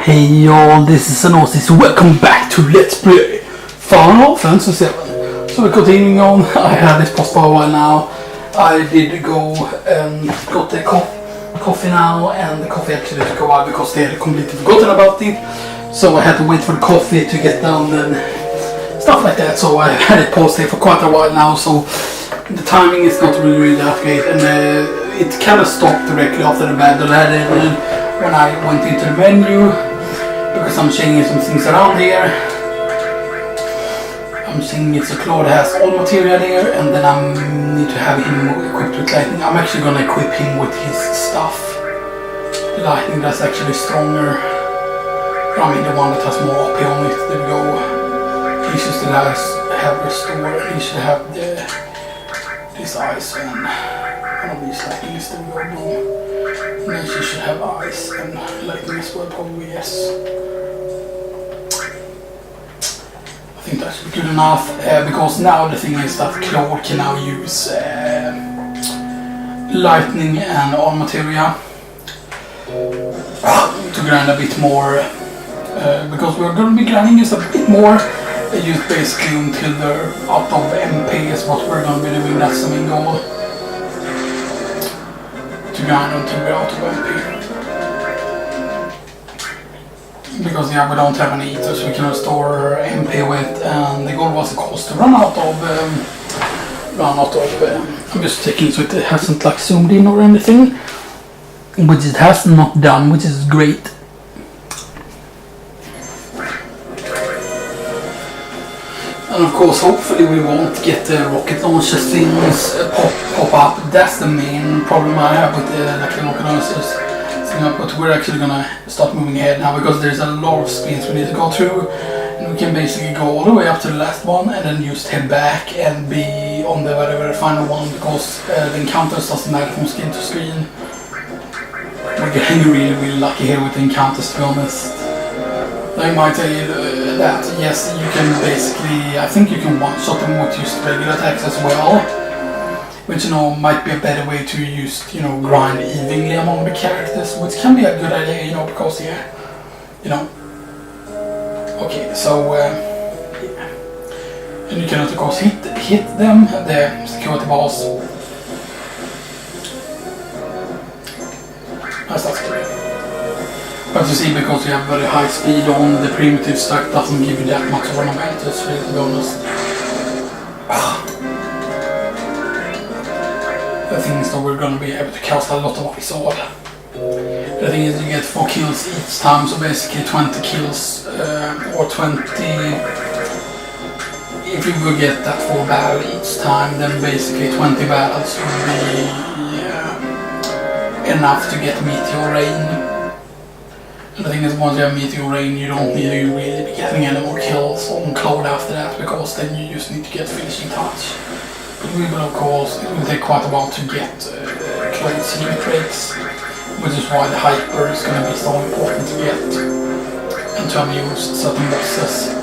Hey y'all, this is Anosis. Welcome back to Let's Play Final Fantasy 7. So we're continuing on. I had this post for a while now. I did go and got the coffee now, and the coffee actually took a while because they had completely forgotten about it. So I had to wait for the coffee to get done and stuff like that. So I had it paused here for quite a while now, so the timing is not really that great, and it kind of stopped directly after the battle when I went into the menu, because I'm changing some things around here. I'm seeing it's a claw that has all materia there, and then I need to have him equipped with lightning. I'm actually gonna equip him with his stuff. The lightning that's actually stronger. I mean the one that has more AP on it. There we go. He should still have restore. He should have this ice and one of these lightning is still going. And then she should have ice and lightning as well, probably, yes. I think that should be good enough, because now the thing is that Claude can now use lightning and all materia to grind a bit more, because we're going to be grinding just a bit more, just basically until they're out of MP is what we're going to be doing. That's the main goal. To grind until we're out of MP. Because yeah, we don't have any eaters we can restore MP with, and the goal was of course to run out of I'm just checking so it hasn't like zoomed in or anything, which it has not done, which is great. And of course, hopefully we won't get the rocket launcher things pop up. That's the main problem I have with the rocket launchers. But we're actually gonna start moving ahead now, because there's a lot of screens we need to go through, and we can basically go all the way up to the last one and then just head back and be on the very final one, because the encounters doesn't matter from screen to screen. We're getting really lucky here with the encounters, to be honest. I might tell you that yes, you can basically, I think you can one-shot them with just regular attacks as well, which might be a better way to use, grind evenly among the characters, which can be a good idea, because okay, so yeah, and you can of course hit them, the security boss. That's good. But you see, because you have very high speed on, the primitive stack doesn't give you that much of an advantage, really, to be honest. The thing is that we're going to be able to cast a lot of Isol. The thing is you get 4 kills each time, so basically 20 kills, or 20... If you will get that 4 battle each time, then basically 20 battles would be enough to get Meteor Rain. And the thing is, once you have Meteor Rain, you don't need to really be getting any more kills on Cloud after that, because then you just need to get finishing touch. But we will, of course, it will take quite a while to get Cloud's limit breaks, which is why the Hyper is going to be so important to get, and to have used certain bosses.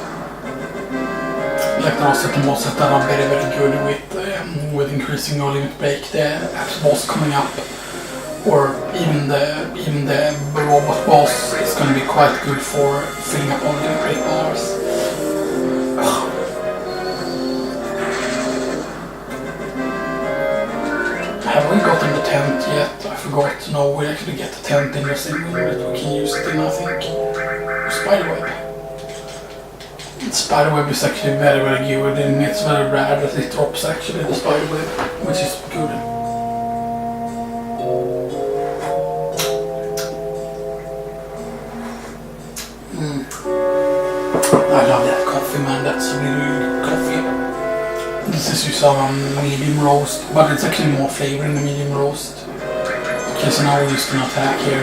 Like there are certain bosses that are very good with increasing your limit break. The Apps boss coming up, or even the robot boss is going to be quite good for filling up all the limit break bars. Have we gotten the tent yet? I forgot. No, we actually get the tent in the same window that we can use it in, I think. Spiderweb. Spiderweb is actually very good, and it's very rare that it drops actually, the spiderweb, which is good. I love that coffee, man. That's really good coffee. This is just a medium roast, but it's actually more flavor in the medium roast. Okay, so now we're just gonna attack here.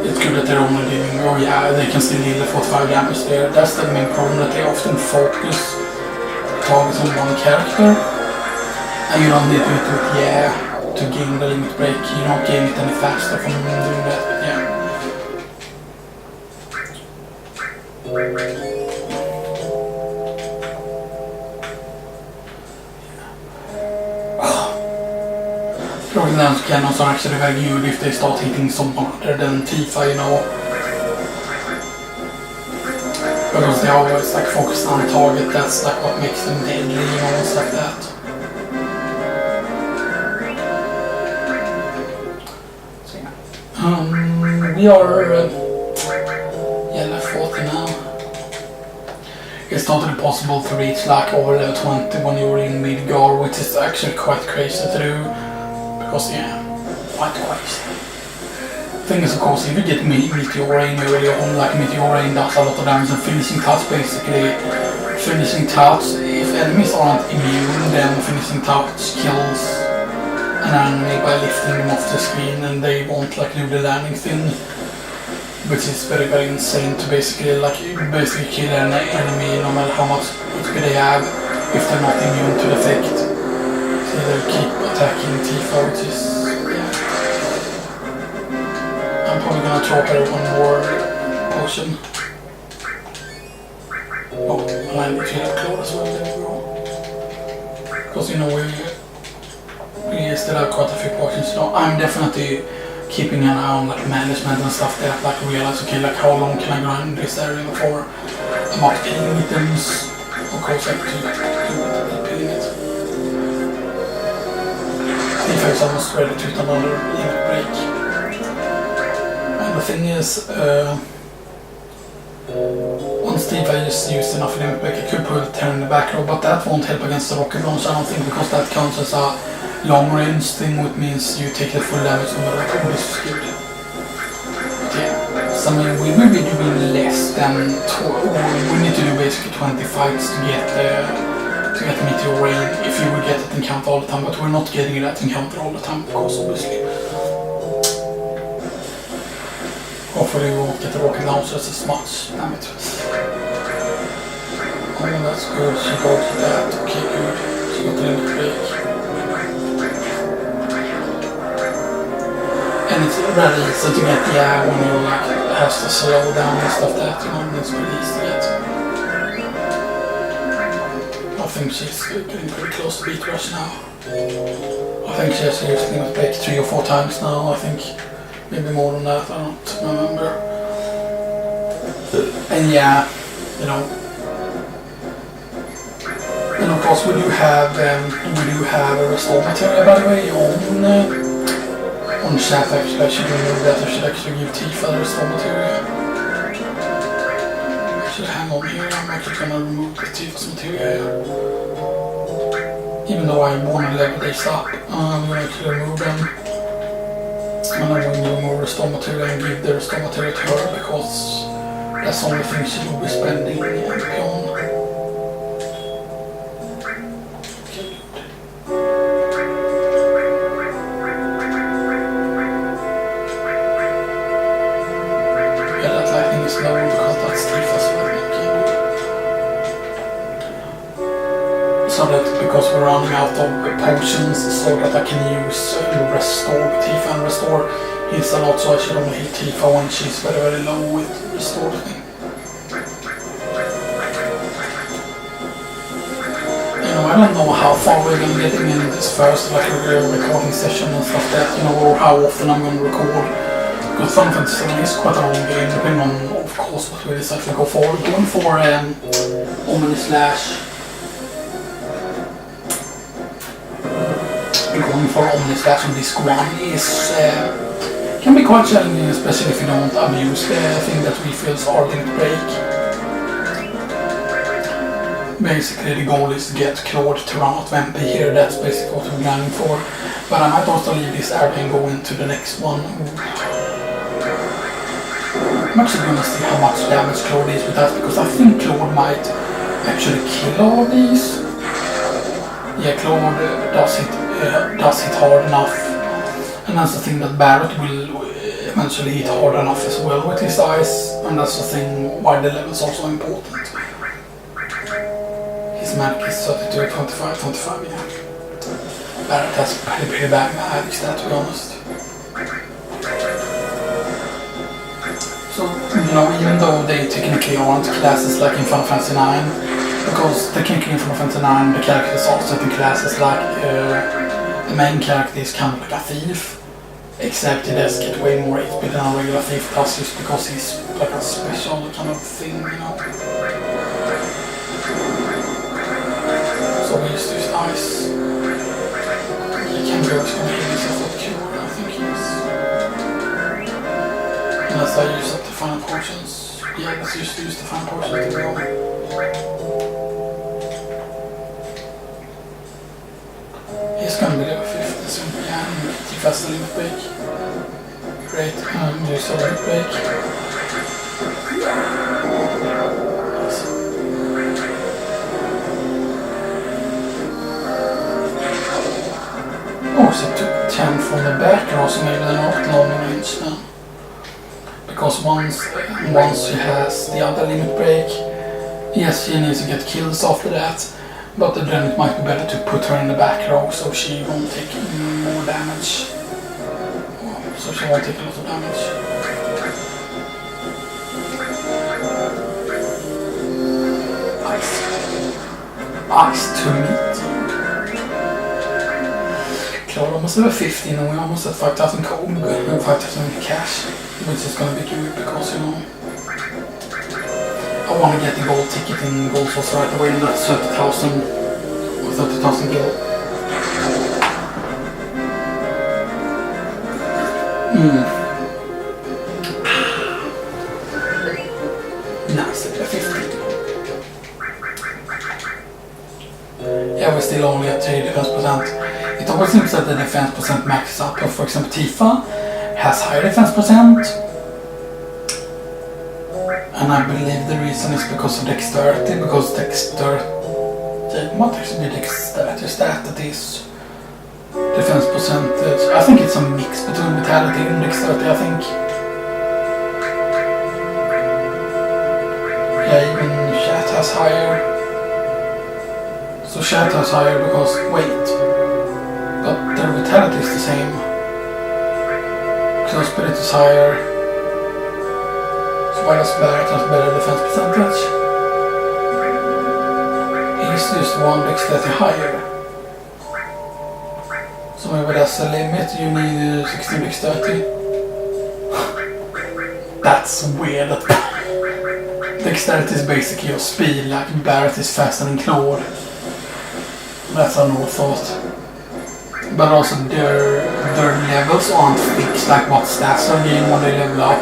It's good that they're only doing, they can still deal the 45 damage there. That's the main problem, that they often focus targets on one character, and you don't need to do it, to gain the limit break. You don't gain it any faster from doing that, but yeah. cannons are actually very good if they start hitting something other than Tifa, you know. Because they always like focus on target, that's like what makes them deadly, you know, and stuff like that. So yeah. We are level 40 now. It's not impossible to reach like over level 20 when you're in Midgar, which is actually quite crazy to do. Because yeah, quite crazy. Thing is, of course, if you get Meteor Rain early on, like Meteor Rain does a lot of damage, and Finishing Touch basically. Finishing Touch, if enemies aren't immune, then Finishing Touch kills an enemy by lifting them off the screen and they won't like do the landing thing. Which is very, very insane to basically kill an enemy no matter how much HP they have if they're not immune to the effect. So they keep attacking Tifa, which is, yeah. I'm probably gonna drop her one more potion. Oh, and I need to have Claude as well, there we go. Because, you know, we still have quite a few potions, so I'm definitely keeping an eye on like management and stuff there, like realize, okay, like how long can I grind this area before I'm not killing items. Of course, I have to do killing it. Tifa is almost ready to hit another limit break. And the thing is, once Tifa just used enough limit break, I could put 10 in the back row, but that won't help against the rocket launch, I don't think, because that counts as a long range thing, which means you take the full damage no matter what. This is good. But yeah, so I mean, we will be doing less than we need to do basically 20 fights to get Meteor Rain if you will get that encounter all the time, but we're not getting that encounter all the time, of course, obviously. Hopefully we won't get the rocket launchers as much, damn it. Oh, that's good, she got that, okay, good. She got the limit break. And it's rather easy to get the air when you like has to slow down and stuff like that, you know, and it's pretty easy to get. I think she's getting pretty close to beat rush now. I think she has used limit break 3 or 4 times now, I think. Maybe more than that, I don't remember. And yeah, you know. And of course we do have a restore materia, by the way, on chat. Actually, I should remove that. I should actually give Tifa the restore materia. Actually, hang on here. I'm actually gonna remove the Tifa's materia here. Even though I want to level this up, I'm gonna actually remove them. And I'm going to remove restore materia and give the restore materia to her, because that's the only thing she will be spending MP on. So that because we're running out of potions, so that I can use restore with Tifa, and restore heals a lot, so I should only hit Tifa when she's very, very low with restore thing. You know, I don't know how far we're going to get in this first recording session and stuff like that, you know, or how often I'm going to record. Because sometimes it's quite a long game, depending on, of course, what we decide to go for. Going for Omni Slash. Going for Omni Slash on disc 1 is can be quite challenging, especially if you don't abuse the thing that we feel are limit break. Basically the goal is to get Claude to run out of MP here, that's basically what we're gunning for. But I might also leave this area and go into the next one. I'm actually gonna see how much damage Claude is with that, because I think Claude might actually kill all of these. Yeah, Claude does hit hard enough, and that's the thing that Barrett will eventually hit hard enough as well with his eyes, and that's the thing why the levels are so important. His magic is 32, 25, 25, yeah. Barrett has pretty bad magic, to be honest. So, you know, even though they technically aren't classes like in Final Fantasy 9, because technically in Final Fantasy 9 the characters are set in classes like the main character is kind of like a thief, Except he does get way more HP than a regular thief does just because he's like a special kind of thing, you know. So we just use ice. He can go to heal himself with cure, I think he is. Unless I use up the final potions. Yeah, let's just use the final potions to go. He's gonna be level 50 soon, yeah, and he has the limit break. Great, use a limit break. Oh, so it took 10 from the back row, so maybe they're not long range now. Because once she has the other limit break, yes, she needs to get kills after that. But then it might be better to put her in the back row so she won't take more damage. So she won't take a lot of damage. Ice to meat. Klar, almost over 15 and we're almost at 5,000 gold and 5,000 cash. Which is gonna be good because, you know, I want to get the gold ticket in Gold Source right away, and that's 30,000 or 30,000 gold. Nice, 50. Yeah, we're still only at 3 defense percent. It always seems that the defense percent maxes up. For example, Tifa has higher defense percent. And I believe the reason is because of dexterity, because dexterity might actually be dexterity stat that is defense percentage. I think it's a mix between vitality and dexterity, I think. Yeah, even Chat has higher. So Chat has higher because weight. But their vitality is the same. Because spirit is higher. So why does Barrett have better defense percentage? He's just one dexterity higher. So maybe that's a limit, you need 16 dexterity. That's weird. Dexterity is basically your speed, like Barrett is faster than Claude. That's a no thought. But also their levels aren't fixed, like what stats are getting when they level up.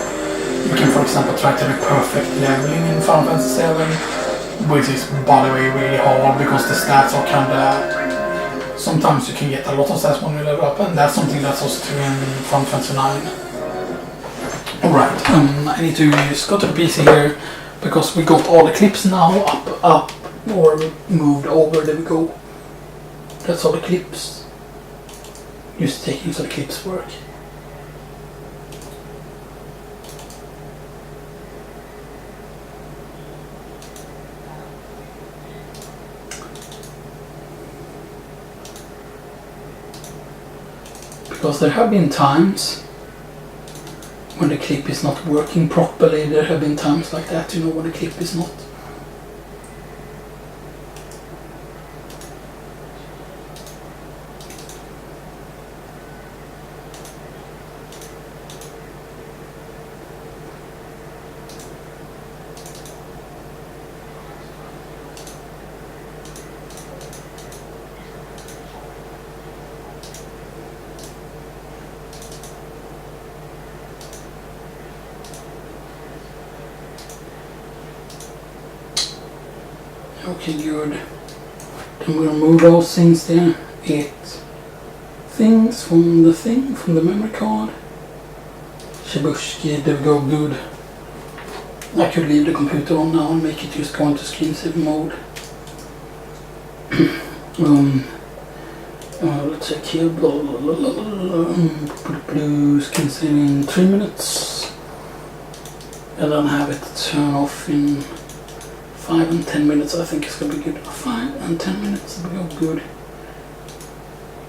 You can, for example, try to do perfect leveling in Final Fantasy VII, which is, by the way, really hard because the stats are kinda... Sometimes you can get a lot of stats when you level up, and that's something that's also true in Final Fantasy IX. Alright, I need to just go to the PC here, because we got all the clips now up, or moved over, there we go. That's all the clips. Just taking so the clips work. Because there have been times when the clip is not working properly. There have been times like that, you know, when the clip is not. Okay, good. Then we'll remove those things there. 8 things from the memory card. Shibushki, there we go, good. I could leave the computer on now and make it just go into screensaver mode. Let's check here. Put blue screensaver in 3 minutes. And then have it turn off in 5 and 10 minutes. I think it's going to be good. 5 and 10 minutes will go good.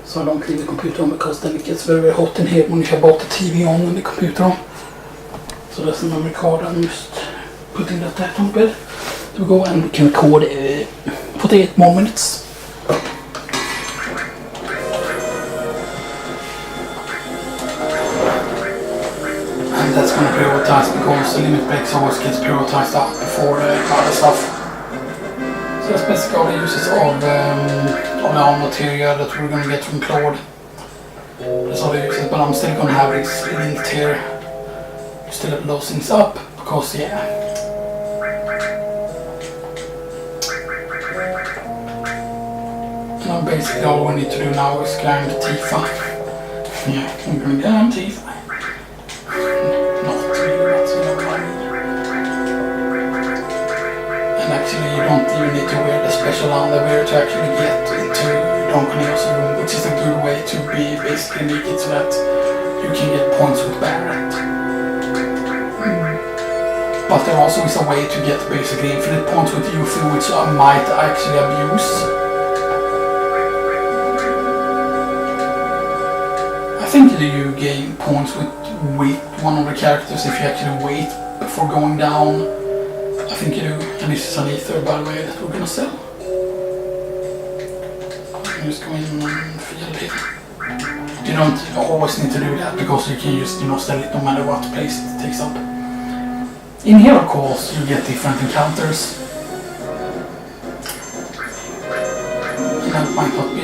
So I don't leave the computer on, because then it gets very, very hot in here when you have both the TV on and the computer on. So that's the memory card. I'm just putting that on bed. So we go and we can record 48 more minutes. going to prioritize because the limit breaks always gets prioritized up before other stuff. So that's basically all the uses of our materia that we're going to get from Claude. That's all the uses, but I'm still going to have this linked here. Still have those things up because yeah. Now basically all we need to do now is climb the T5. Yeah, I'm going to climb T5. Not really, but you know what I mean. And actually you don't even need to wear the special underwear to actually get into Donkonio's room, which is a good way to be basically make it so that you can get points with Barret. But there also is a way to get basically infinite points with Yuffie, which I might actually abuse. I think you gain points with one of the characters if you actually wait before going down. I think you do. And this is an ether, by the way, that we're gonna sell. I'm just going and feel it. You don't always need to do that because you can just sell it no matter what place it takes up. In here, of course, you get different encounters. And that might not be